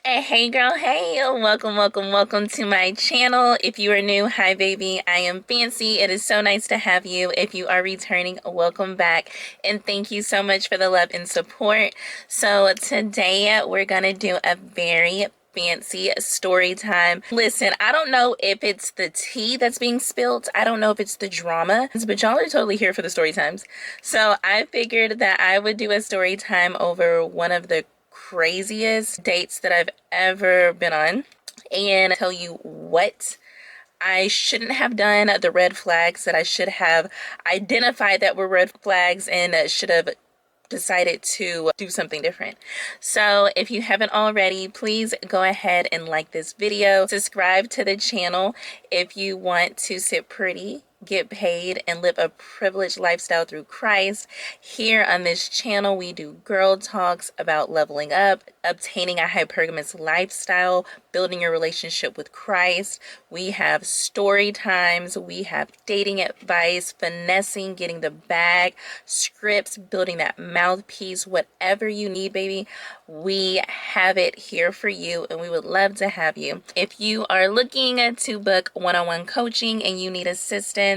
Hey girl, hey, welcome to my channel. If you are new, hi baby, I am Fancy. It is so nice to have you. If you are returning, welcome back and thank you so much for the love and support. So today we're gonna do a very fancy story time. Listen, I don't know if it's the tea that's being spilt. I don't know if it's the drama, but y'all are totally here for the story times. So I figured that I would do a story time over one of the craziest dates that I've ever been on and tell you what I shouldn't have done, the red flags that I should have identified that were red flags and should have decided to do something different. So if you haven't already, please go ahead and like this video, subscribe to the channel if you want to sit pretty, get paid, and live a privileged lifestyle through Christ. Here on this channel, we do girl talks about leveling up, obtaining a hypergamous lifestyle, building your relationship with Christ. We have story times, we have dating advice, finessing, getting the bag, scripts, building that mouthpiece, whatever you need, baby, we have it here for you and we would love to have you. If you are looking to book one-on-one coaching and you need assistance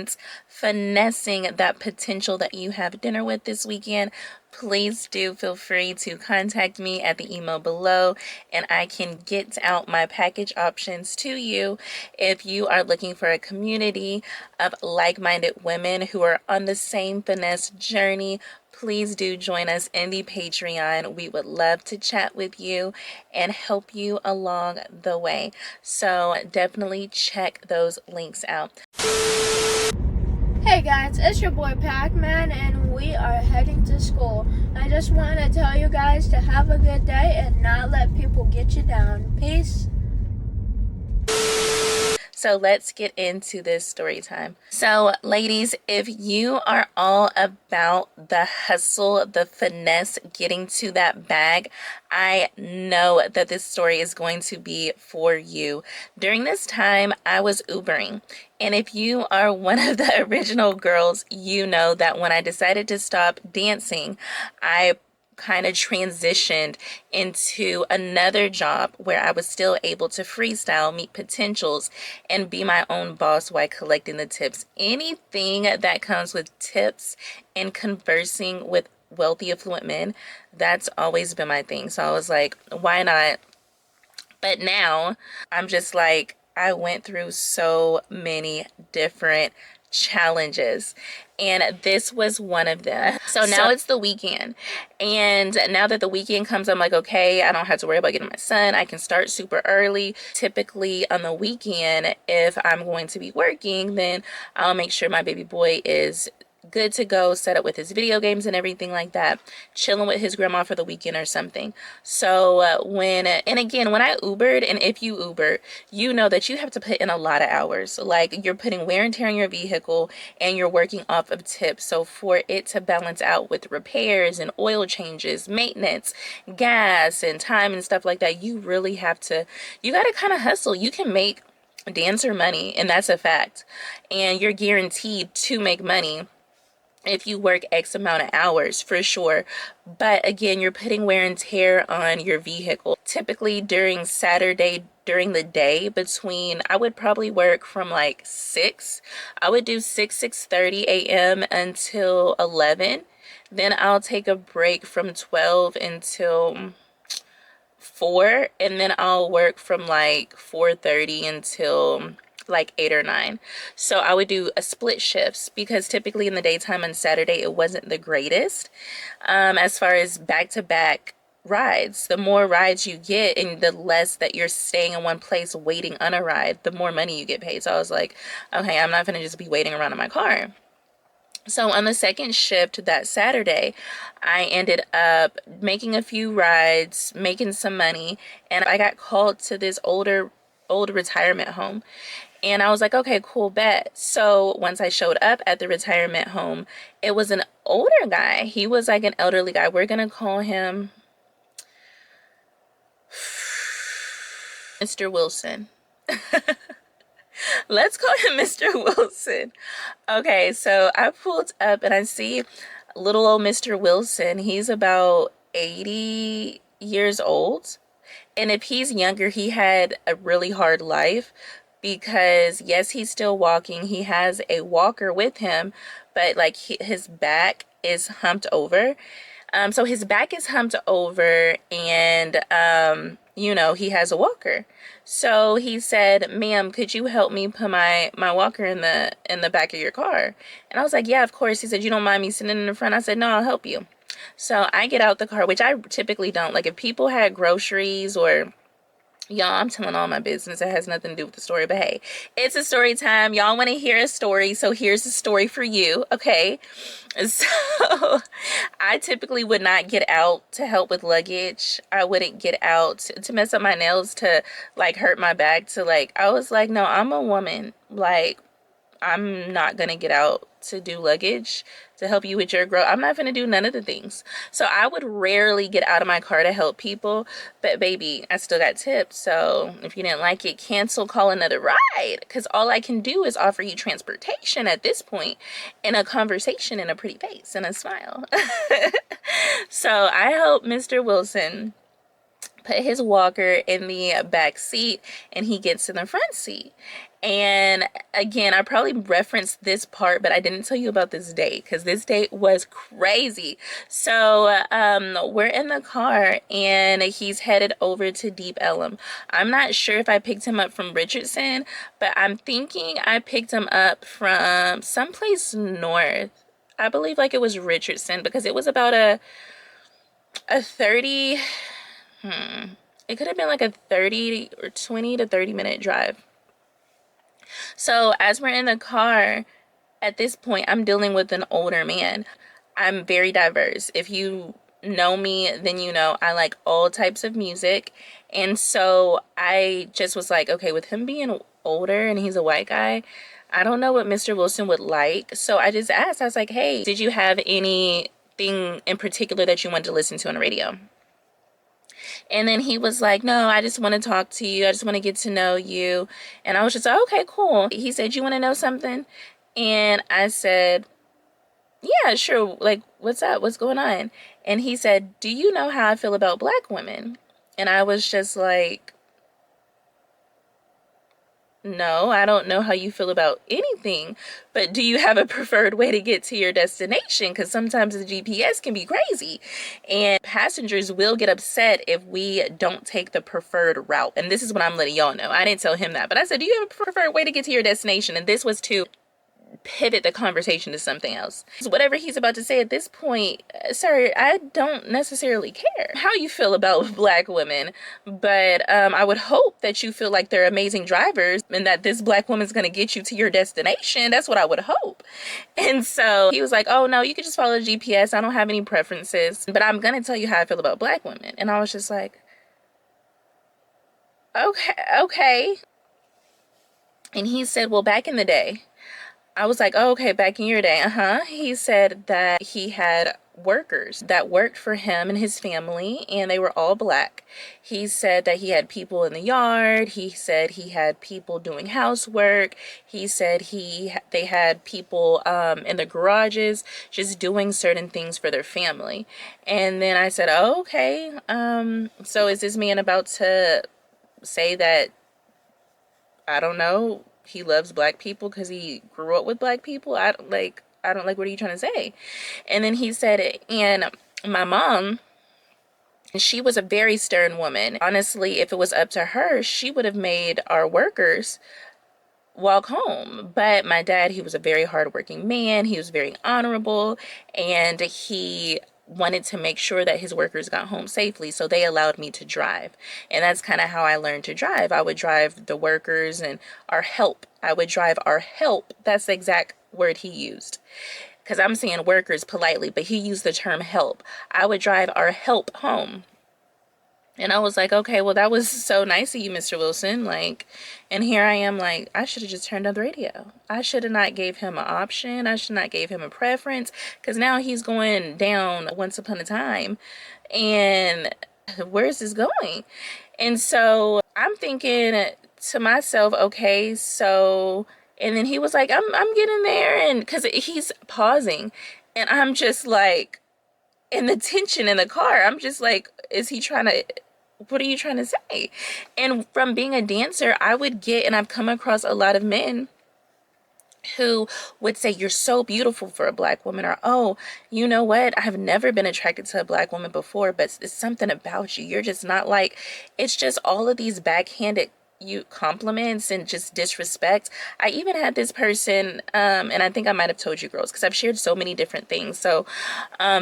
finessing that potential that you have dinner with this weekend, please do feel free to contact me at the email below and I can get out my package options to you. If you are looking for a community of like-minded women who are on the same finesse journey, please do join us in the Patreon. We would love to chat with you and help you along the way. So definitely check those links out. Hey guys, it's your boy Pac-Man and we are heading to school. I just want to tell you guys to have a good day and not let people get you down. Peace. So let's get into this story time. So ladies, if you are all about the hustle, the finesse, getting to that bag, I know that this story is going to be for you. During this time, I was Ubering. And if you are one of the original girls, you know that when I decided to stop dancing, I kind of transitioned into another job where I was still able to freestyle, meet potentials, and be my own boss while collecting the tips. Anything that comes with tips and conversing with wealthy, affluent men, that's always been my thing. So I was like, why not? But now I'm just like, I went through so many different challenges and this was one of them. So now it's the weekend, and now that the weekend comes, I'm like, okay, I don't have to worry about getting my son. I can start super early. Typically on the weekend, if I'm going to be working, then I'll make sure my baby boy is good to go, set up with his video games and everything like that, chilling with his grandma for the weekend or something. So and again, when I Ubered, and if you Uber, you know that you have to put in a lot of hours. Like, you're putting wear and tear on your vehicle and you're working off of tips. So for it to balance out with repairs and oil changes, maintenance, gas and time and stuff like that, you really have to, you got to kind of hustle. You can make dancer money, and that's a fact, and you're guaranteed to make money if you work X amount of hours, for sure. But again, you're putting wear and tear on your vehicle. Typically during Saturday, during the day, between, I would probably work from like 6, I would do 6:30 a.m. until 11. Then I'll take a break from 12 until 4, and then I'll work from like 4:30 until like 8 or 9. So I would do a split shifts because typically in the daytime on Saturday it wasn't the greatest as far as back-to-back rides. The more rides you get and the less that you're staying in one place waiting on a ride, the more money you get paid. So I was like, okay, I'm not gonna just be waiting around in my car. So on the second shift that Saturday, I ended up making a few rides, making some money, and I got called to this old retirement home. And I was like, okay, cool, bet. So once I showed up at the retirement home, it was an older guy. He was like an elderly guy. We're gonna call him Mr. Wilson. Let's call him Mr. Wilson. Okay, so I pulled up and I see little old Mr. Wilson. He's about 80 years old. And if he's younger, he had a really hard life because, yes, he's still walking. He has a walker with him, but like his back is humped over. So his back is humped over, and you know, he has a walker. So he said, "Ma'am, could you help me put my walker in the back of your car?" And I was like, "Yeah, of course." He said, "You don't mind me sitting in the front?" I said, "No, I'll help you." So I get out the car, which I typically don't. Like if people had groceries or y'all, I'm telling all my business. It has nothing to do with the story, but hey, it's a story time. Y'all want to hear a story, so here's a story for you, okay? So I typically would not get out to help with luggage. I wouldn't get out to mess up my nails, to like hurt my back, to like, I was like, no, I'm a woman. Like, I'm not gonna get out to do luggage to help you with your growth. I'm not gonna do none of the things. So I would rarely get out of my car to help people. But baby, I still got tips. So if you didn't like it, cancel, call another ride. Because all I can do is offer you transportation at this point, and a conversation and a pretty face and a smile. So I helped Mr. Wilson put his walker in the back seat, and he gets in the front seat. And again, I probably referenced this part, but I didn't tell you about this date because this date was crazy. So we're in the car, and he's headed over to Deep Ellum. I'm not sure if I picked him up from Richardson, but I'm thinking I picked him up from someplace north. I believe like it was Richardson, because it was about a 30, it could have been like a 30 or 20 to 30 minute drive. So as we're in the car, at this point, I'm dealing with an older man. I'm very diverse. If you know me, then you know I like all types of music. And so I just was like, okay, with him being older and he's a white guy, I don't know what Mr. Wilson would like. So I just asked, I was like, hey, did you have anything in particular that you wanted to listen to on the radio? And then he was like, no, I just want to talk to you. I just want to get to know you. And I was just like, okay, cool. He said, you want to know something? And I said, yeah, sure. Like, what's up? What's going on? And he said, do you know how I feel about black women? And I was just like, no, I don't know how you feel about anything, but do you have a preferred way to get to your destination? Because sometimes the GPS can be crazy, and passengers will get upset if we don't take the preferred route. And this is what I'm letting y'all know. I didn't tell him that, but I said, do you have a preferred way to get to your destination? And this was to pivot the conversation to something else. So whatever he's about to say at this point, sir, I don't necessarily care how you feel about black women, but I would hope that you feel like they're amazing drivers and that this black woman's going to get you to your destination. That's what I would hope. And so he was like, oh no, you can just follow the GPS. I don't have any preferences, but I'm going to tell you how I feel about black women. And I was just like, okay. And he said, well, back in the day, I was like, oh, okay, back in your day, He said that he had workers that worked for him and his family, and they were all black. He said that he had people in the yard. He said he had people doing housework. He said they had people in the garages just doing certain things for their family. And then I said, oh, okay. So is this man about to say that, I don't know, he loves black people because he grew up with black people? I don't like, what are you trying to say? And then he said, and my mom, she was a very stern woman. Honestly, if it was up to her, she would have made our workers walk home. But my dad, he was a very hardworking man. He was very honorable, and he wanted to make sure that his workers got home safely, so they allowed me to drive. And that's kind of how I learned to drive. I would drive the workers and our help. I would drive our help. That's the exact word he used, because I'm saying workers politely, but he used the term help. I would drive our help home. And I was like, okay, well, that was so nice of you, Mr. Wilson. Like, and here I am, like, I should have just turned on the radio. I should have not gave him an option. I should not gave him a preference, because now he's going down once upon a time. And where's this going? And so I'm thinking to myself, okay, so, and then he was like, I'm getting there. And because he's pausing, and I'm just like, and the tension in the car, I'm just like, is he trying to, what are you trying to say? And from being a dancer, I would get, and I've come across a lot of men who would say, you're so beautiful for a black woman, or, oh, you know what, I've never been attracted to a black woman before, but it's something about you, you're just not like, it's just all of these backhanded you compliments and just disrespect. I even had this person, and I think I might have told you girls, because I've shared so many different things, so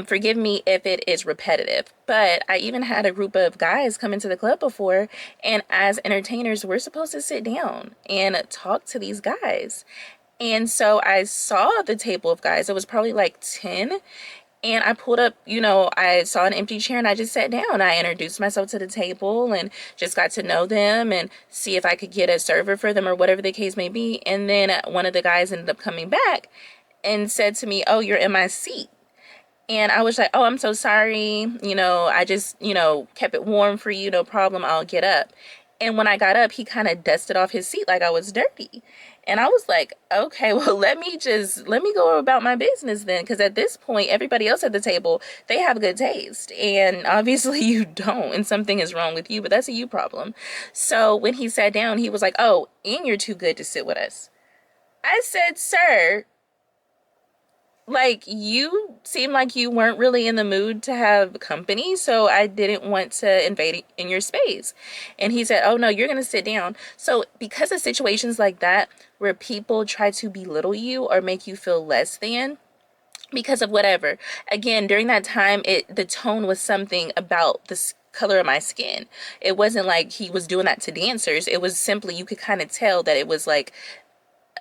forgive me if it is repetitive, but I even had a group of guys come into the club before, and as entertainers, we're supposed to sit down and talk to these guys. And so I saw the table of guys. It was probably like 10. And I pulled up, I saw an empty chair and I just sat down. I introduced myself to the table and just got to know them and see if I could get a server for them or whatever the case may be. And then one of the guys ended up coming back and said to me, oh, you're in my seat. And I was like, oh, I'm so sorry. I just, kept it warm for you. No problem. I'll get up. And when I got up, he kind of dusted off his seat like I was dirty. And I was like, okay, well, let me go about my business then. Because at this point, everybody else at the table, they have good taste. And obviously you don't. And something is wrong with you, but that's a you problem. So when he sat down, he was like, oh, and you're too good to sit with us. I said, sir, like, you seem like you weren't really in the mood to have company, so I didn't want to invade in your space. And he said, oh no, you're gonna sit down. So because of situations like that where people try to belittle you or make you feel less than because of whatever, again, during that time, the tone was something about the color of my skin. It wasn't like he was doing that to dancers. It was simply, you could kind of tell that it was like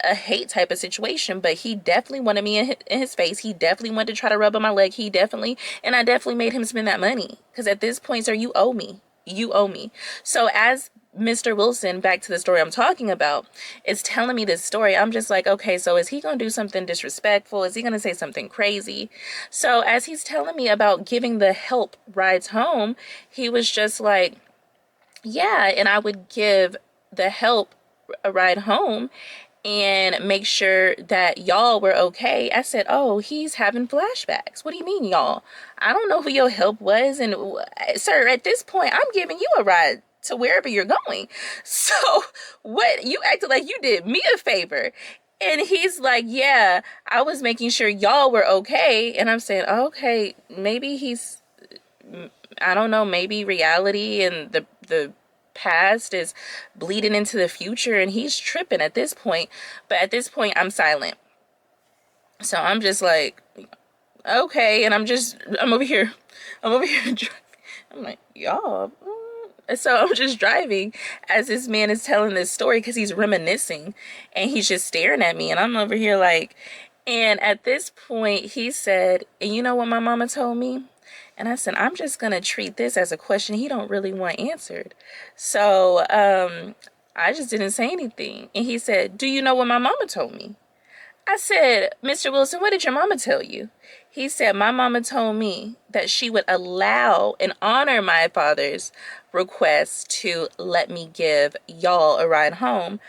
a hate type of situation, but he definitely wanted me in his face. He definitely wanted to try to rub on my leg. And I definitely made him spend that money. Because at this point, sir, you owe me. You owe me. So as Mr. Wilson, back to the story I'm talking about, is telling me this story, I'm just like, okay, so is he going to do something disrespectful? Is he going to say something crazy? So as he's telling me about giving the help rides home, he was just like, yeah, and I would give the help a ride home and make sure that y'all were okay. I said, oh, he's having flashbacks. What do you mean, y'all? I don't know who your help was. And sir, at this point, I'm giving you a ride to wherever you're going. So what, you acted like you did me a favor. And he's like, yeah, I was making sure y'all were okay. And I'm saying, okay, maybe I don't know, maybe reality and the past is bleeding into the future and he's tripping at this point. But at this point, I'm silent. So I'm just like, okay. And I'm over here driving. I'm like, y'all. So I'm just driving as this man is telling this story because he's reminiscing and he's just staring at me. And I'm over here like, and at this point he said, and you know what my mama told me? And I said, I'm just going to treat this as a question he don't really want answered. So I just didn't say anything. And he said, do you know what my mama told me? I said, Mr. Wilson, what did your mama tell you? He said, my mama told me that she would allow and honor my father's request to let me give y'all a ride home,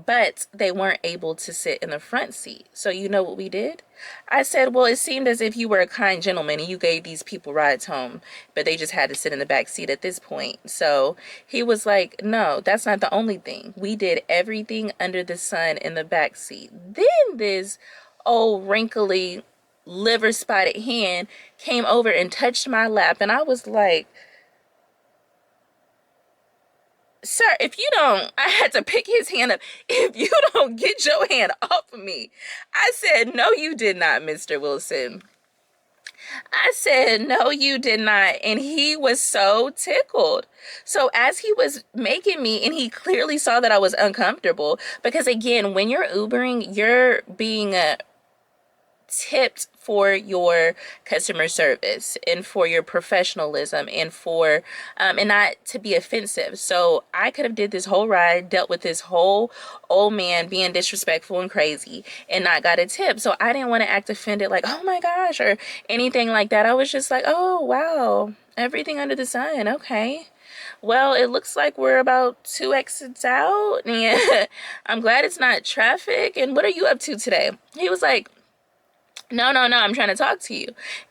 but they weren't able to sit in the front seat. So you know what we did? I said, well, it seemed as if you were a kind gentleman and you gave these people rides home, but they just had to sit in the back seat at this point. So he was like, no, that's not the only thing. We did everything under the sun in the back seat. Then this old wrinkly liver spotted hand came over and touched my lap. And I was like, sir, if you don't, I had to pick his hand up. If you don't get your hand off of me. I said, no, you did not, Mr. Wilson. I said, no, you did not. And he was so tickled. So as he was making me, and he clearly saw that I was uncomfortable, because again, when you're Ubering, you're being tipped for your customer service and for your professionalism and for and not to be offensive. So I could have did this whole ride, dealt with this whole old man being disrespectful and crazy and not got a tip. So I didn't want to act offended like, oh my gosh, or anything like that. I was just like, oh wow, everything under the sun. Okay, well, it looks like we're about 2 exits out and I'm glad it's not traffic. And what are you up to today? He was like, no, no, no, I'm trying to talk to you.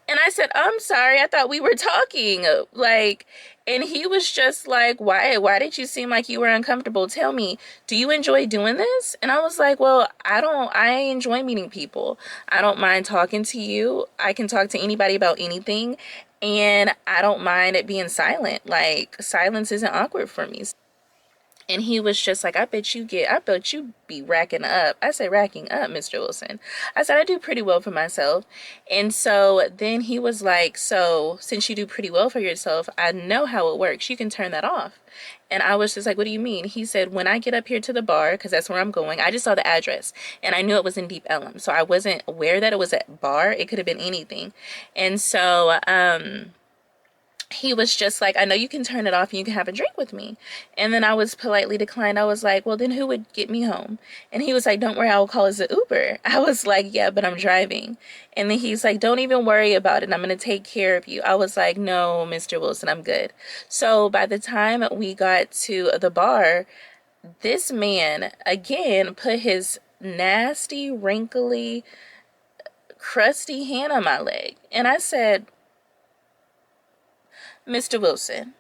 And I said, I'm sorry, I thought we were talking. Like, and he was just like, why did you seem like you were uncomfortable? Tell me, do you enjoy doing this? And I was like, well, I enjoy meeting people. I don't mind talking to you. I can talk to anybody about anything. And I don't mind it being silent. Like, silence isn't awkward for me. And he was just like, I bet you be racking up. I said, racking up, Mr. Wilson. I said, I do pretty well for myself. And so then he was like, so since you do pretty well for yourself, I know how it works. You can turn that off. And I was just like, what do you mean? He said, when I get up here to the bar, because that's where I'm going, I just saw the address and I knew it was in Deep Ellum. So I wasn't aware that it was a bar. It could have been anything. And so, he was just like, I know you can turn it off and you can have a drink with me. And then I was politely declined. I was like, well, then who would get me home? And he was like, don't worry, I will call us an Uber. I was like, yeah, but I'm driving. And then he's like, don't even worry about it. I'm going to take care of you. I was like, no, Mr. Wilson, I'm good. So by the time we got to the bar, this man, again, put his nasty, wrinkly, crusty hand on my leg. And I said, Mr. Wilson,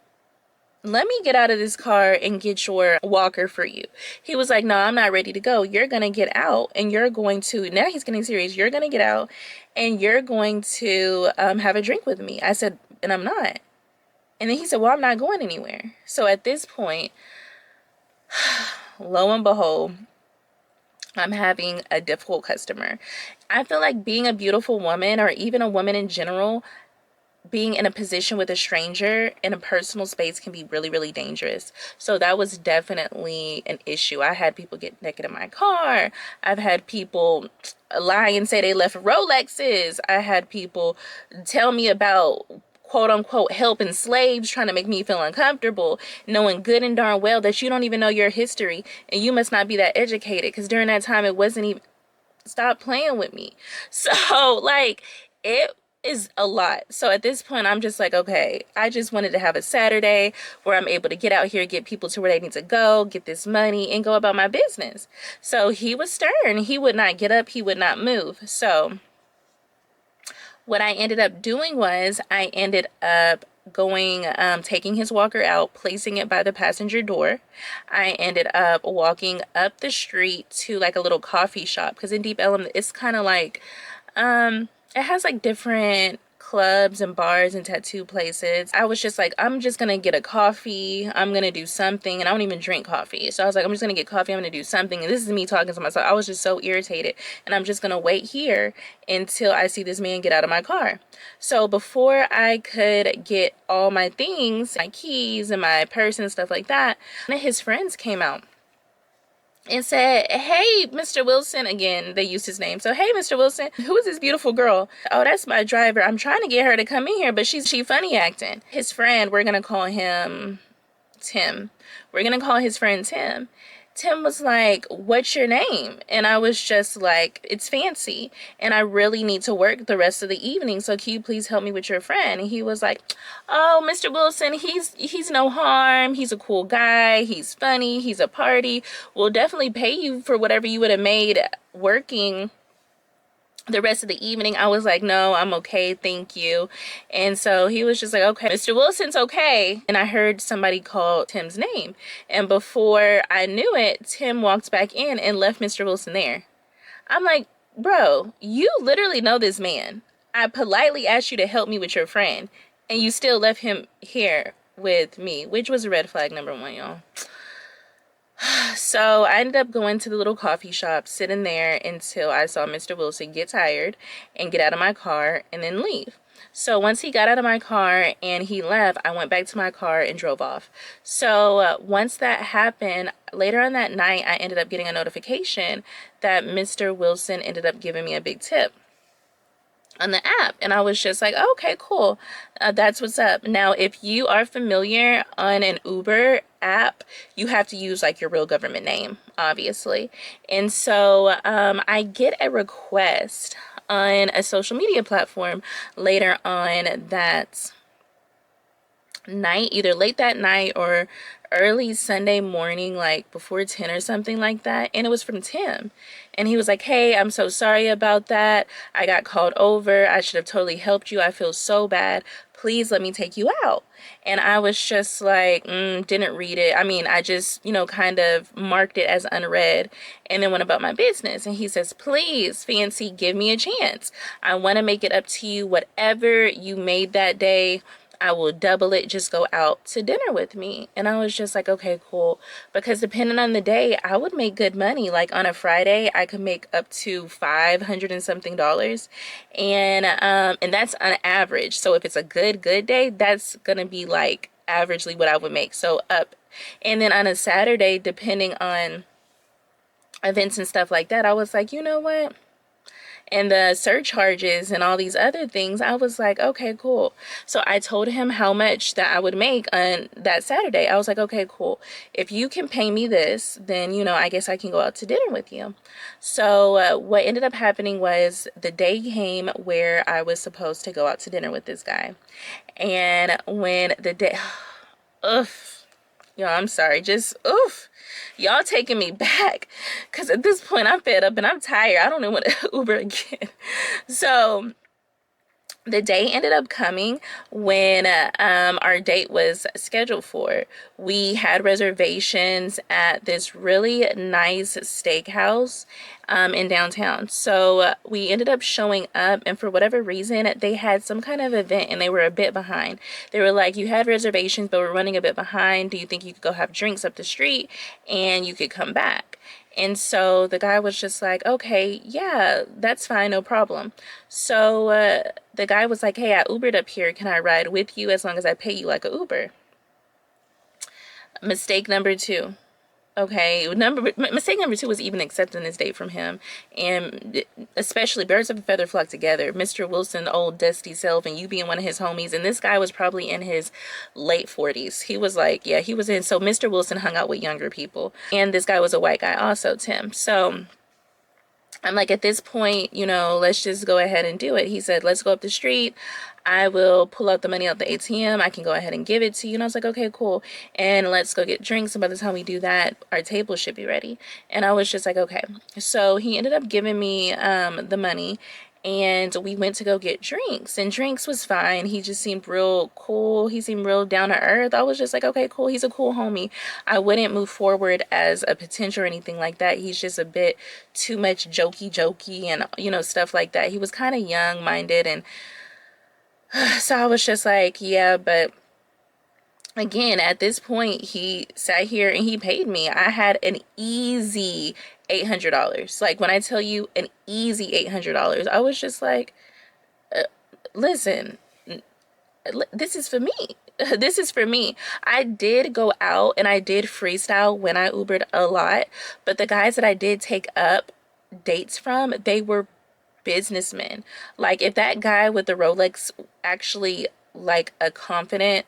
let me get out of this car and get your walker for you. He was like, no, I'm not ready to go. You're going to get out and you're going to, now he's getting serious. You're going to get out and you're going to have a drink with me. I said, and I'm not. And then he said, well, I'm not going anywhere. So at this point, lo and behold, I'm having a difficult customer. I feel like being a beautiful woman, or even a woman in general, being in a position with a stranger in a personal space can be really, really dangerous. So that was definitely an issue. I had people get naked in my car. I've had people lie and say they left Rolexes. I had people tell me about quote unquote helping slaves, trying to make me feel uncomfortable, knowing good and darn well that you don't even know your history and you must not be that educated, because during that time it wasn't even, stop playing with me. So like, it is a lot. So at this point, I'm just like, okay, I just wanted to have a Saturday where I'm able to get out here, get people to where they need to go, get this money, and go about my business. So he was stern. He would not get up. He would not move. So what I ended up doing was I ended up going, taking his walker out, placing it by the passenger door. I ended up walking up the street to like a little coffee shop, because in Deep Ellum, it's kind of like, it has like different clubs and bars and tattoo places. I was just like, I'm just gonna get a coffee. I'm gonna do something. And I don't even drink coffee. So I was like, I'm just gonna get coffee. I'm gonna do something. And this is me talking to myself. I was just so irritated. And I'm just gonna wait here until I see this man get out of my car. So before I could get all my things, my keys and my purse and stuff like that, one of his friends came out and said, hey, Mr. Wilson. Again, they used his name. So, hey, Mr. Wilson, who is this beautiful girl? Oh, that's my driver. I'm trying to get her to come in here, but she funny acting. His friend, we're going to call him Tim. We're going to call his friend Tim. Tim was like, what's your name? And I was just like, it's Fancy. And I really need to work the rest of the evening. So can you please help me with your friend? And he was like, oh, Mr. Wilson, he's no harm. He's a cool guy. He's funny. He's a party. We'll definitely pay you for whatever you would have made working the rest of the evening. I was like, no, I'm okay, thank you. And so he was just like, okay, Mr. Wilson's okay. And I heard somebody call Tim's name. And before I knew it, Tim walked back in and left Mr. Wilson there. I'm like, bro, you literally know this man. I politely asked you to help me with your friend, and you still left him here with me, which was a red flag number one, y'all. So I ended up going to the little coffee shop, sitting there until I saw Mr. Wilson get tired and get out of my car and then leave. So once he got out of my car and he left, I went back to my car and drove off. So once that happened, later on that night, I ended up getting a notification that Mr. Wilson ended up giving me a big tip on the app. And I was just like, oh, okay, cool. That's what's up. Now, if you are familiar on an Uber app, you have to use like your real government name, obviously. And so I get a request on a social media platform later on that night, either late that night or early Sunday morning, like before 10 or something like that, and it was from Tim. And he was like, "Hey, I'm so sorry about that. I got called over. I should have totally helped you. I feel so bad. Please let me take you out." And I was just like, didn't read it. I mean, I just, kind of marked it as unread and then went about my business. And he says, "Please, Fancy, give me a chance. I want to make it up to you. Whatever you made that day, I will double it. Just go out to dinner with me." And I was just like, okay, cool. Because depending on the day, I would make good money. Like on a Friday, I could make up to $500 and something dollars. And that's on average. So if it's a good day, that's gonna be like averagely what I would make. So up. And then on a Saturday, depending on events and stuff like that, I was like, you know what? And the surcharges and all these other things, I was like, okay, cool. So I told him how much that I would make on that Saturday. I was like, okay, cool. If you can pay me this, then, I guess I can go out to dinner with you. So what ended up happening was the day came where I was supposed to go out to dinner with this guy. And when the day, ugh, yo, I'm sorry, just, oof. Y'all taking me back, because at this point I'm fed up and I'm tired. I don't even want to Uber again. So the day ended up coming when our date was scheduled for. We had reservations at this really nice steakhouse in downtown. So we ended up showing up, and for whatever reason, they had some kind of event and they were a bit behind. They were like, "You had reservations, but we're running a bit behind. Do you think you could go have drinks up the street and you could come back?" And so the guy was just like, "Okay, yeah, that's fine, no problem." So the guy was like, "Hey, I Ubered up here. Can I ride with you as long as I pay you like a Uber?" Mistake number two. Okay, mistake number two was even accepting this date from him. And especially birds of a feather flock together. Mr. Wilson, old dusty self, and you being one of his homies. And this guy was probably in his late 40s. He was like, yeah, he was in. So Mr. Wilson hung out with younger people. And this guy was a white guy also, Tim. So I'm like, at this point, let's just go ahead and do it. He said, "Let's go up the street. I will pull out the money out the ATM. I can go ahead and give it to you." And I was like, okay, cool. And let's go get drinks. And by the time we do that, our table should be ready. And I was just like, okay. So he ended up giving me the money. And we went to go get drinks, and drinks was fine. He just seemed real cool. He seemed real down to earth. I was just like, okay, cool. He's a cool homie. I wouldn't move forward as a potential or anything like that. He's just a bit too much jokey and, stuff like that. He was kind of young minded. And so I was just like, yeah, but again, at this point, he sat here and he paid me. I had an easy $800. Like, when I tell you an easy $800, I was just like, listen, this is for me. This is for me. I did go out and I did freestyle when I Ubered a lot, but the guys that I did take up dates from, they were businessmen. Like, if that guy with the Rolex actually, like, a confident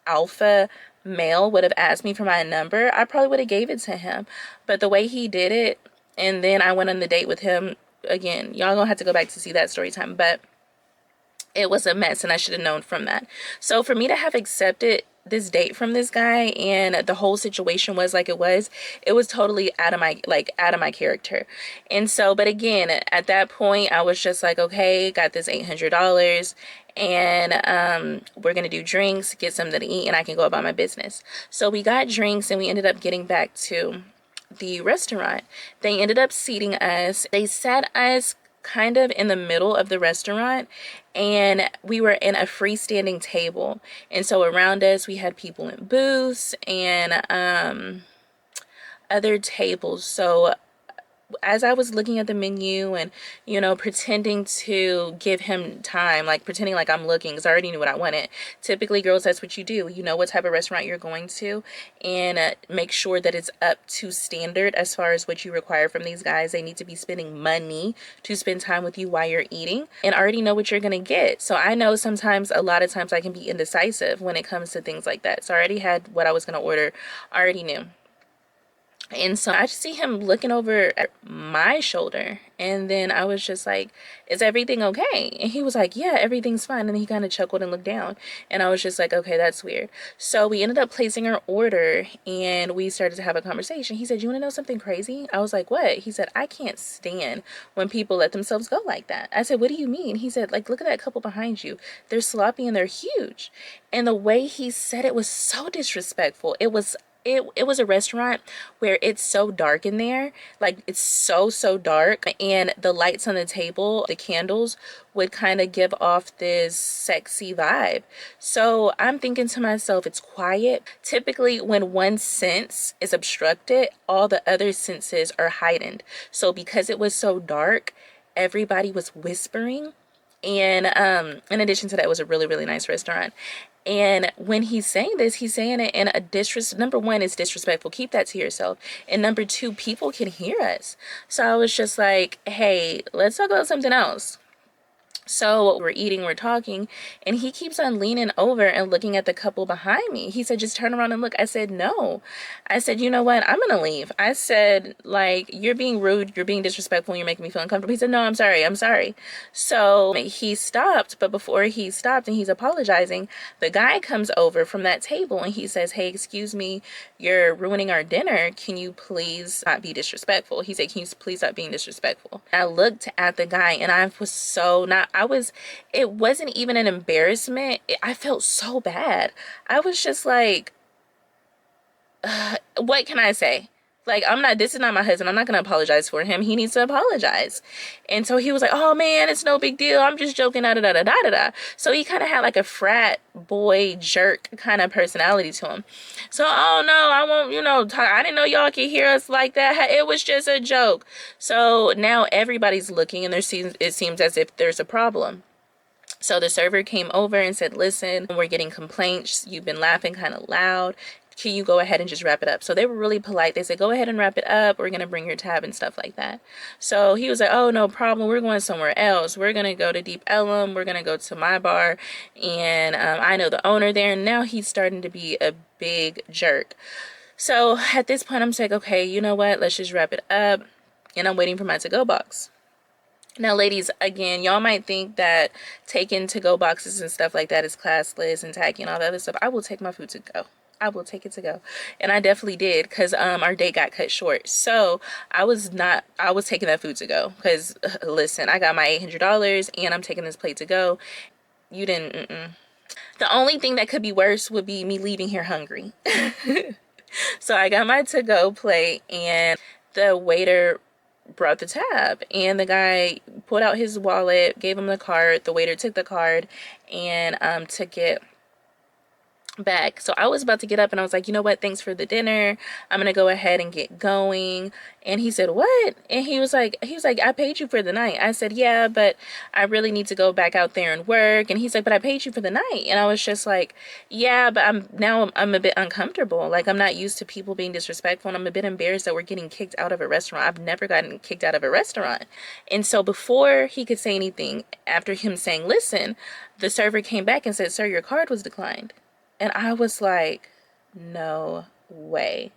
alpha male would have asked me for my number, I probably would have gave it to him. But the way he did it, and then I went on the date with him again, y'all gonna have to go back to see that story time, but it was a mess and I should have known from that. So for me to have accepted this date from this guy and the whole situation was like it was totally out of my character. And so, but again, at that point I was just like, okay, got this $800 and we're gonna do drinks, get something to eat, and I can go about my business. So we got drinks and we ended up getting back to the restaurant. They ended up seating us. They sat us kind of in the middle of the restaurant, and we were in a freestanding table. And so around us we had people in booths and other tables. So as I was looking at the menu and, pretending to give him time, like pretending like I'm looking, because I already knew what I wanted. Typically, girls, that's what you do. You know what type of restaurant you're going to, and make sure that it's up to standard as far as what you require from these guys. They need to be spending money to spend time with you while you're eating, and already know what you're going to get. So I know a lot of times I can be indecisive when it comes to things like that. So I already had what I was going to order. I already knew. And so I just see him looking over at my shoulder, And then I was just like, is everything okay? And he was like, yeah, everything's fine. And then he kind of chuckled and looked down. And I was just like, okay, that's weird. So we ended up placing our order and we started to have a conversation. He said, you want to know something crazy? I was like, what? He said, I can't stand when people let themselves go like that. I said, what do you mean? He said, like, look at that couple behind you. They're sloppy and they're huge. And the way he said it was so disrespectful. It was a restaurant where it's so dark in there, like it's so dark, and the lights on the table, the candles would kind of give off this sexy vibe. So I'm thinking to myself, it's quiet. Typically when one sense is obstructed, all the other senses are heightened. So because it was so dark, everybody was whispering. And in addition to that, it was a really nice restaurant. And when he's saying this, he's saying it in a number one, it's disrespectful. Keep that to yourself. And number two, people can hear us. So I was just like, hey, let's talk about something else. So we're eating, we're talking, and he keeps on leaning over and looking at the couple behind me. He said, just turn around and look. I said, no. I said, you know what? I'm going to leave. I said, like, you're being rude, you're being disrespectful, and you're making me feel uncomfortable. He said, no, I'm sorry. I'm sorry. So he stopped, but before he stopped and he's apologizing, the guy comes over from that table and he says, hey, excuse me, you're ruining our dinner. Can you please not be disrespectful? He said, can you please stop being disrespectful? I looked at the guy and I was so not, it wasn't even an embarrassment. I felt so bad. I was just like, what can I say? Like, this is not my husband. I'm not going to apologize for him. He needs to apologize. And so he was like, oh man, it's no big deal. I'm just joking, da da da da da da. So he kind of had like a frat boy jerk kind of personality to him. So, oh no, I won't, talk. I didn't know y'all could hear us like that. It was just a joke. So now everybody's looking and it seems as if there's a problem. So the server came over and said, listen, we're getting complaints. You've been laughing kind of loud. Can you go ahead and just wrap it up? So they were really polite. They said, go ahead and wrap it up. We're going to bring your tab and stuff like that. So he was like, oh, no problem. We're going somewhere else. We're going to go to Deep Ellum. We're going to go to my bar. And I know the owner there. And now he's starting to be a big jerk. So at this point, I'm just like, okay, you know what? Let's just wrap it up. And I'm waiting for my to-go box. Now, ladies, again, y'all might think that taking to-go boxes and stuff like that is classless and tacky and all that other stuff. I will take my food to go. I will take it to go. And I definitely did because our date got cut short. So I was taking that food to go because, listen, I got my $800 and I'm taking this plate to go. You didn't, The only thing that could be worse would be me leaving here hungry. So I got my to-go plate and the waiter brought the tab and the guy pulled out his wallet, gave him the card. The waiter took the card and took it back. So I was about to get up and I was like, you know what, thanks for the dinner, I'm gonna go ahead and get going. And he said, what? And he was like, I paid you for the night. I said, yeah, but I really need to go back out there and work. And he's like, but I paid you for the night. And I was just like, yeah, but I'm a bit uncomfortable. Like, I'm not used to people being disrespectful and I'm a bit embarrassed that we're getting kicked out of a restaurant. I've never gotten kicked out of a restaurant. And so before he could say anything, after him saying listen, the server came back and said, sir, your card was declined. And I was like, no way.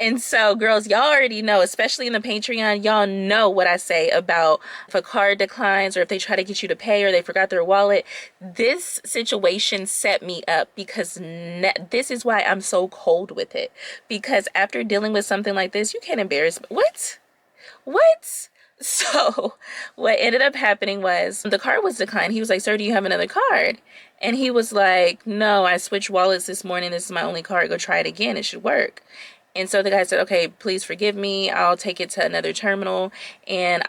And so, girls, y'all already know, especially in the Patreon, y'all know what I say about if a card declines or if they try to get you to pay or they forgot their wallet. This situation set me up because this is why I'm so cold with it. Because after dealing with something like this, you can't embarrass me. What? So what ended up happening was the card was declined. He was like, sir, do you have another card? And he was like, no, I switched wallets this morning. This is my only card. Go try it again. It should work. And so the guy said, okay, please forgive me. I'll take it to another terminal. And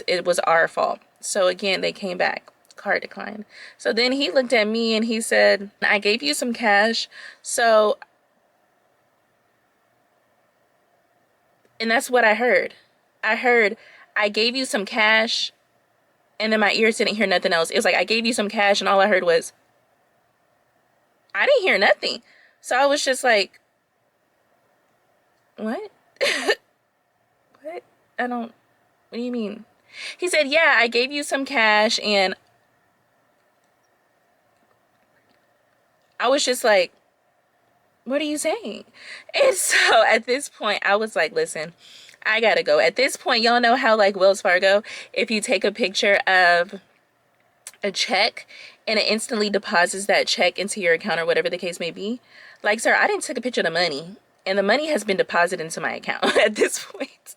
it was our fault. So again, they came back. Card declined. So then he looked at me and he said, I gave you some cash. So, and that's what I heard. I gave you some cash, and then my ears didn't hear nothing else. It was like, I gave you some cash, and all I heard was, I didn't hear nothing. So I was just like, what? What? What do you mean? He said, yeah, I gave you some cash, and I was just like, what are you saying? And so at this point, I was like, listen, I gotta go. At this point, y'all know how like Wells Fargo, if you take a picture of a check and it instantly deposits that check into your account or whatever the case may be. Like, sir, I didn't take a picture of the money and the money has been deposited into my account at this point.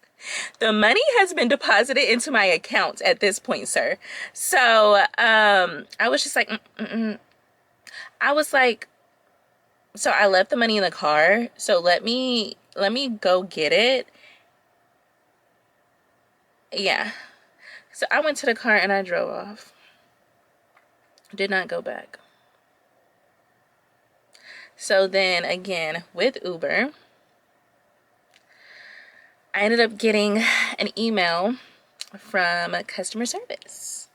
The money has been deposited into my account at this point, sir. So, I was just like, I was like, so I left the money in the car. So let me go get it. Yeah. So I went to the car and I drove off. Did not go back. So then again, with Uber, I ended up getting an email from customer service,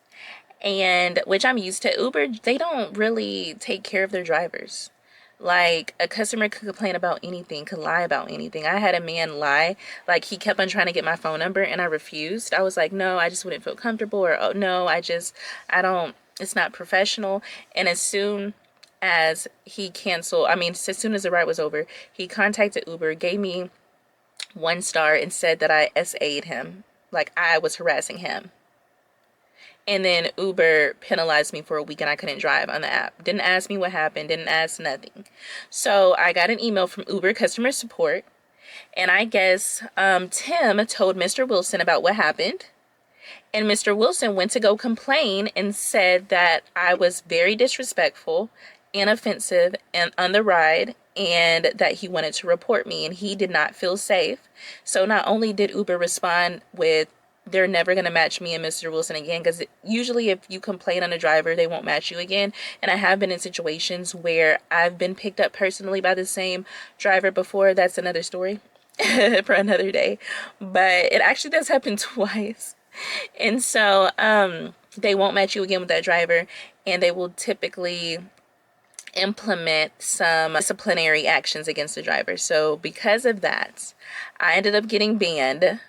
and which I'm used to. Uber, they don't really take care of their drivers. Like, a customer could complain about anything, could lie about anything. I had a man lie. Like, he kept on trying to get my phone number and I refused. I was like, no, I just wouldn't feel comfortable, or oh no, I don't, it's not professional. And as soon as he canceled, I mean, as soon as the ride was over, he contacted Uber, gave me 1 star, and said that I SA'd him, like I was harassing him. And then Uber penalized me for a week and I couldn't drive on the app. Didn't ask me what happened, didn't ask nothing. So I got an email from Uber customer support, and I guess Tim told Mr. Wilson about what happened. And Mr. Wilson went to go complain and said that I was very disrespectful and offensive and on the ride, and that he wanted to report me and he did not feel safe. So not only did Uber respond with, they're never going to match me and Mr. Wilson again, because usually if you complain on a driver, they won't match you again. And I have been in situations where I've been picked up personally by the same driver before. That's another story for another day. But it actually does happen twice. And so they won't match you again with that driver, and they will typically implement some disciplinary actions against the driver. So because of that, I ended up getting banned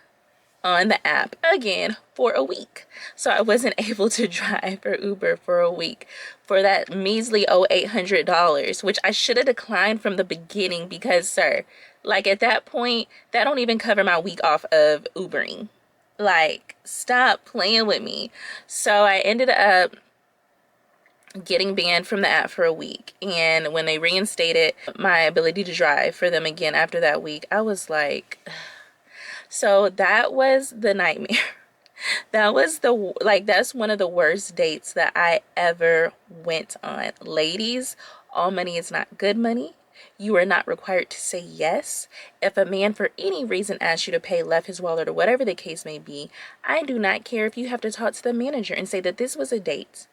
on the app again for a week. So I wasn't able to drive for Uber for a week for that measly $800, which I should have declined from the beginning, because, sir, like at that point, that don't even cover my week off of Ubering. Like, stop playing with me. So I ended up getting banned from the app for a week, and when they reinstated my ability to drive for them again after that week, I was like, so that was the nightmare. That was that's one of the worst dates that I ever went on. Ladies, all money is not good money. You are not required to say yes. If a man for any reason asks you to pay, left his wallet, or whatever the case may be, I do not care if you have to talk to the manager and say that this was a date,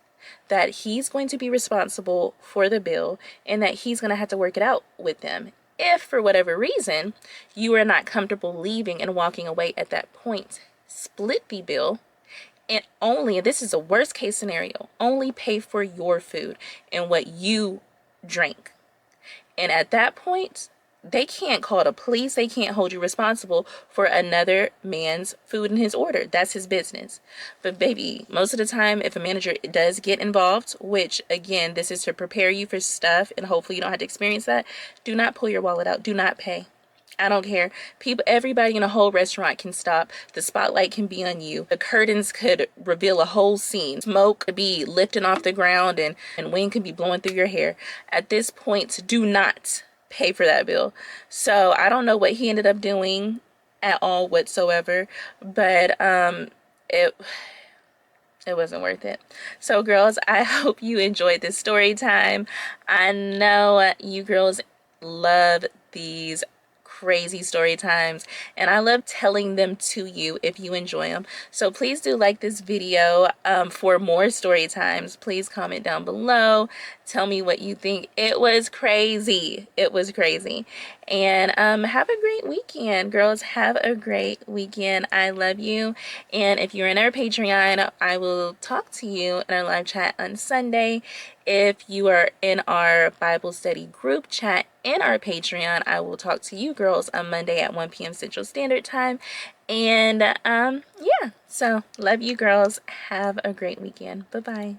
that he's going to be responsible for the bill, and that he's going to have to work it out with them. If for whatever reason you are not comfortable leaving and walking away at that point, split the bill, and only, this is a worst case scenario, only pay for your food and what you drink. And at that point, they can't call the police. They can't hold you responsible for another man's food in his order. That's his business. But baby, most of the time, if a manager does get involved, which again, this is to prepare you for stuff and hopefully you don't have to experience that, do not pull your wallet out. Do not pay. I don't care. People, everybody in a whole restaurant can stop. The spotlight can be on you. The curtains could reveal a whole scene. Smoke could be lifting off the ground, and wind could be blowing through your hair. At this point, do not pay for that bill. So I don't know what he ended up doing at all whatsoever, but it wasn't worth it. So girls, I hope you enjoyed this story time. I know you girls love these crazy story times, and I love telling them to you if you enjoy them. So please do like this video for more story times. Please comment down below, tell me what you think. It was crazy. It was crazy. And have a great weekend, girls. Have a great weekend. I love you. And if you're in our Patreon, I will talk to you in our live chat on Sunday. If you are in our Bible study group chat in our Patreon, I will talk to you girls on Monday at 1 p.m. Central Standard Time. And yeah, so love you girls. Have a great weekend. Bye-bye.